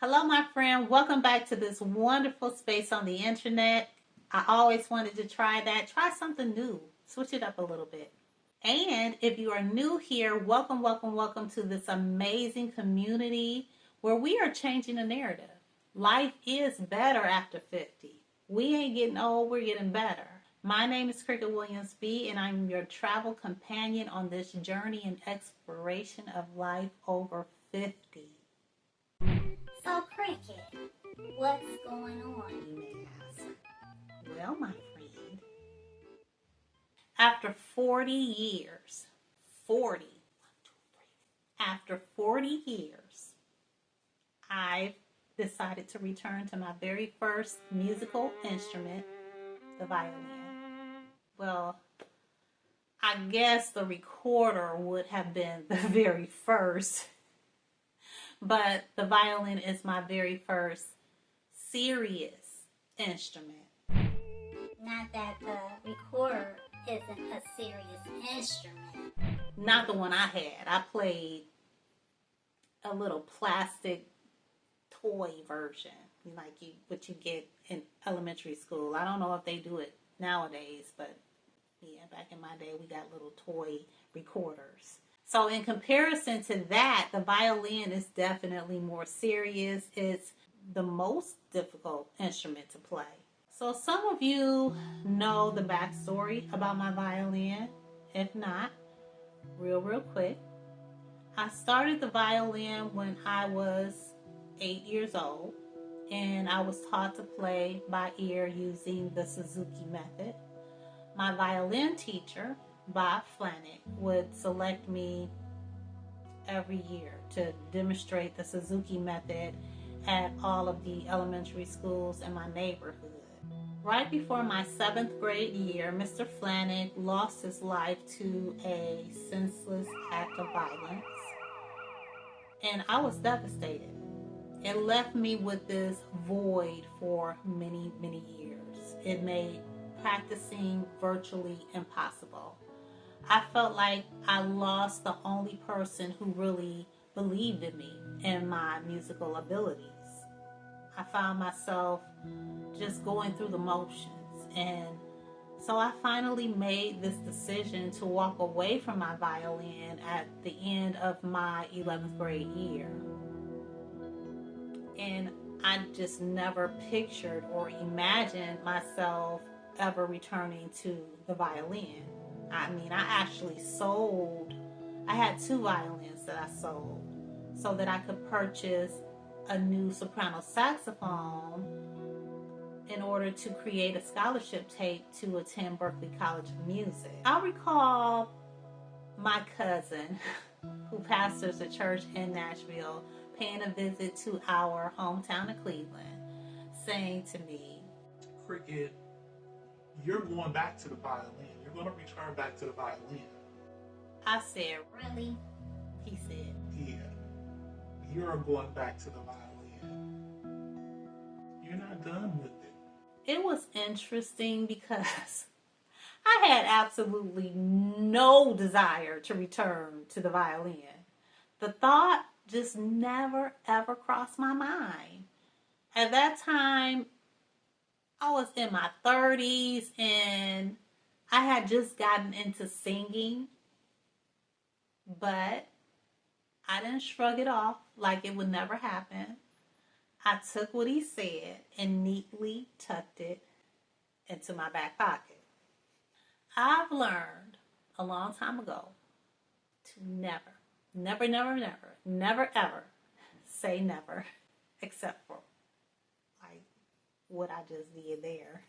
Hello, my friend. Welcome back to this wonderful space on the internet. I always wanted to try that. Try something new. Switch it up a little bit. And if you are new here, welcome, welcome, welcome to this amazing community where we are changing the narrative. Life is better after 50. We ain't getting old, we're getting better. My name is Williams-Bea, and I'm your travel companion on this journey and exploration of life over 50. So, Cricket, what's going on? You may ask. Well, my friend, after 40 years, 40, after 40 years, I've decided to return to my very first musical instrument, the violin. Well, I guess the recorder would have been the very first, but the violin is my very first serious instrument. Not that the recorder isn't a serious instrument. Not the one I had. I played a little plastic toy version, like what you get in elementary school. I don't know if they do it nowadays, but yeah, back in my day, we got little toy recorders. So in comparison to that, the violin is definitely more serious. It's the most difficult instrument to play. So some of you know the backstory about my violin. If not, real quick. I started the violin when I was 8 years old, and I was taught to play by ear using the Suzuki method. My violin teacher, Bob Flanick, would select me every year to demonstrate the Suzuki method at all of the elementary schools in my neighborhood. Right before my 7th grade year, Mr. Flanick lost his life to a senseless act of violence, and I was devastated. It left me with this void for many, many years. It made practicing virtually impossible. I felt like I lost the only person who really believed in me and my musical abilities. I found myself just going through the motions, and so I finally made this decision to walk away from my violin at the end of my 11th grade year. And I just never pictured or imagined myself ever returning to the violin. I mean, I actually I had 2 violins that I sold so that I could purchase a new soprano saxophone in order to create a scholarship tape to attend Berklee College of Music. I recall my cousin, who pastors a church in Nashville, paying a visit to our hometown of Cleveland, saying to me, Cricket, you're going back to the violin. You're going to return back to the violin. I said, Really? He said, Yeah, you're going back to the violin. You're not done with it. it was interesting because I had absolutely no desire to return to the violin. The thought just never ever crossed my mind. At that time, I was in my 30s and I had just gotten into singing, but I didn't shrug it off like it would never happen. I took what he said and neatly tucked it into my back pocket. I've learned a long time ago to never ever say never, except for like what I just did there.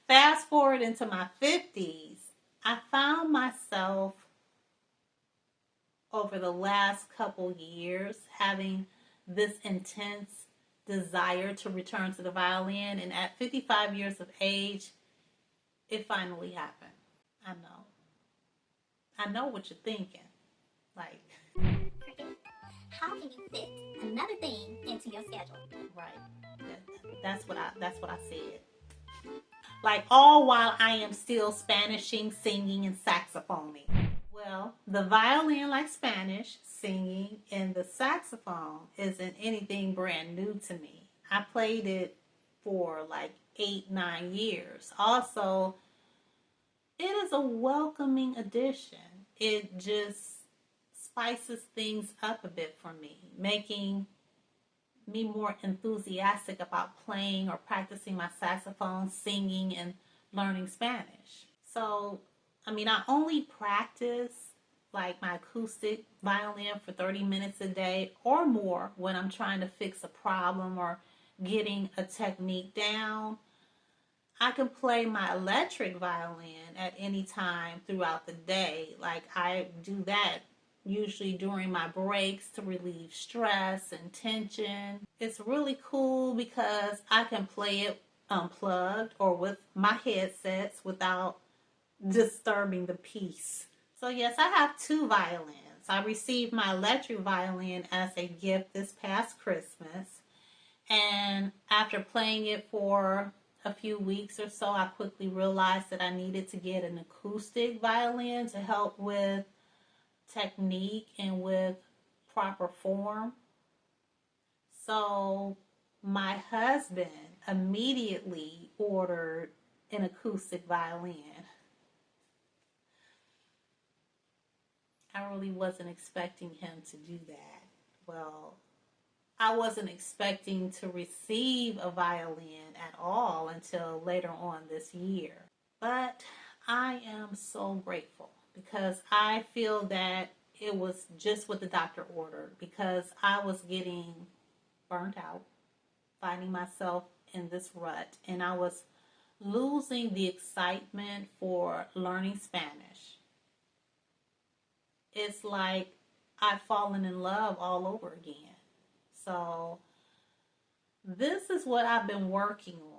Fast forward into my 50s, I found myself over the last couple years having this intense desire to return to the violin, and at 55 years of age, it finally happened. I know what you're thinking. Like, Cricket, how can you fit another thing into your schedule? right. That's what I said. Like, all while I am still Spanishing, singing, and saxophoning. Well, Well, the violin, like Spanish, singing, and the saxophone isn't anything brand new to me. I played it for like 8, 9 years. Also, it is a welcoming addition. It just spices things up a bit for me, making me more enthusiastic about playing or practicing my saxophone, singing, and learning Spanish. So, I mean, I only practice like my acoustic violin for 30 minutes a day or more when I'm trying to fix a problem or getting a technique down. I can play my electric violin at any time throughout the day. Like I do that usually during my breaks to relieve stress and tension. It's really cool because I can play it unplugged or with my headsets without disturbing the piece. So yes, I have two violins. I received my electric violin as a gift this past Christmas. And after playing it for a few weeks or so, I quickly realized that I needed to get an acoustic violin to help with technique and with proper form. So my husband immediately ordered an acoustic violin. I really wasn't expecting him to do that. Well, I wasn't expecting to receive a violin at all until later on this year. But I am so grateful because I feel that it was just what the doctor ordered because I was getting burnt out, finding myself in this rut, and I was losing the excitement for learning Spanish. It's like I've fallen in love all over again. So this is what I've been working on.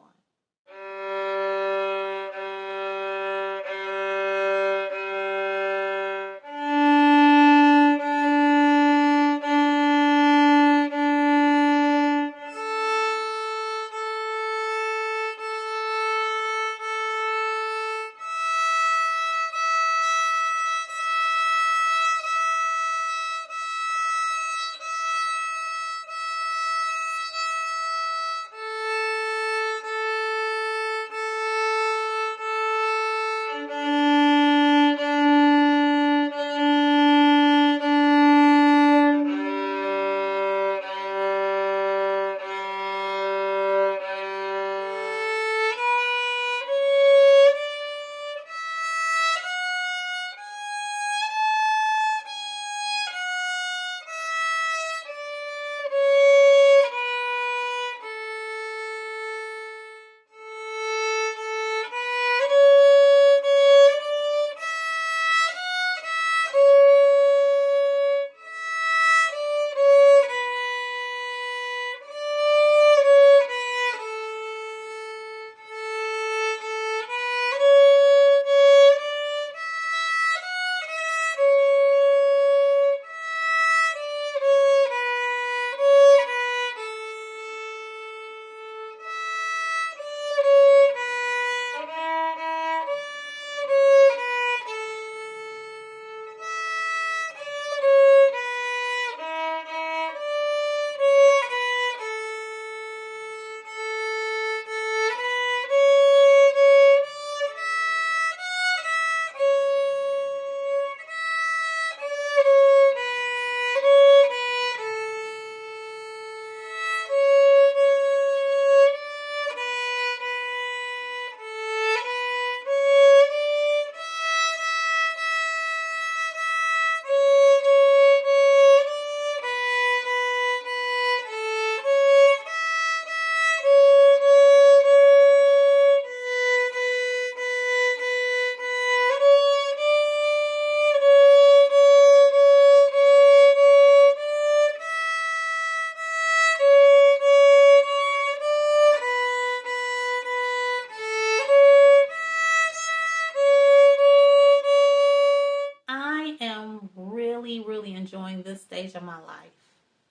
I am really enjoying this stage of my life.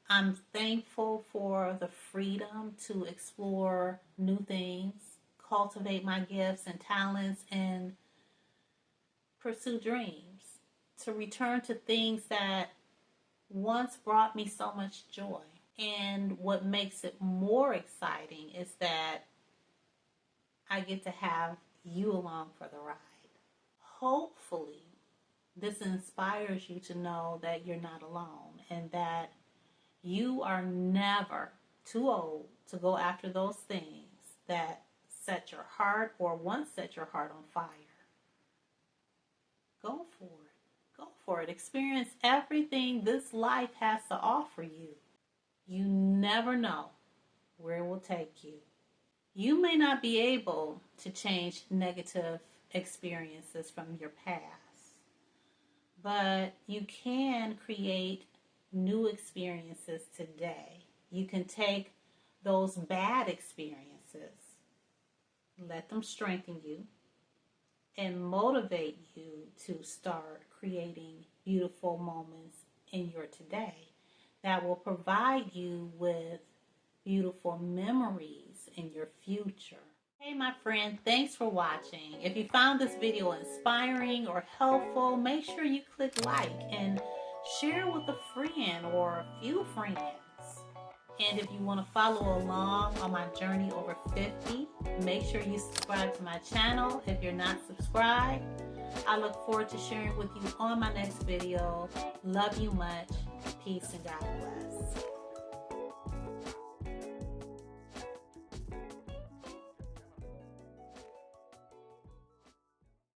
I'm thankful for the freedom to explore new things, cultivate my gifts and talents, and pursue dreams. to return to things that once brought me so much joy. And what makes it more exciting is that I get to have you along for the ride. Hopefully, this inspires you to know that you're not alone and that you are never too old to go after those things that set your heart or once set your heart on fire. Go for it. Go for it. Experience everything this life has to offer you. You never know where it will take you. You may not be able to change negative experiences from your past, but you can create new experiences today. You can take those bad experiences, let them strengthen you, and motivate you to start creating beautiful moments in your today that will provide you with beautiful memories in your future. Hey my friend, thanks for watching. If you found this video inspiring or helpful, make sure you click like and share with a friend or a few friends. And if you want to follow along on my journey over 50, make sure you subscribe to my channel if you're not subscribed. I look forward to sharing with you on my next video. Love you much. Peace and God bless.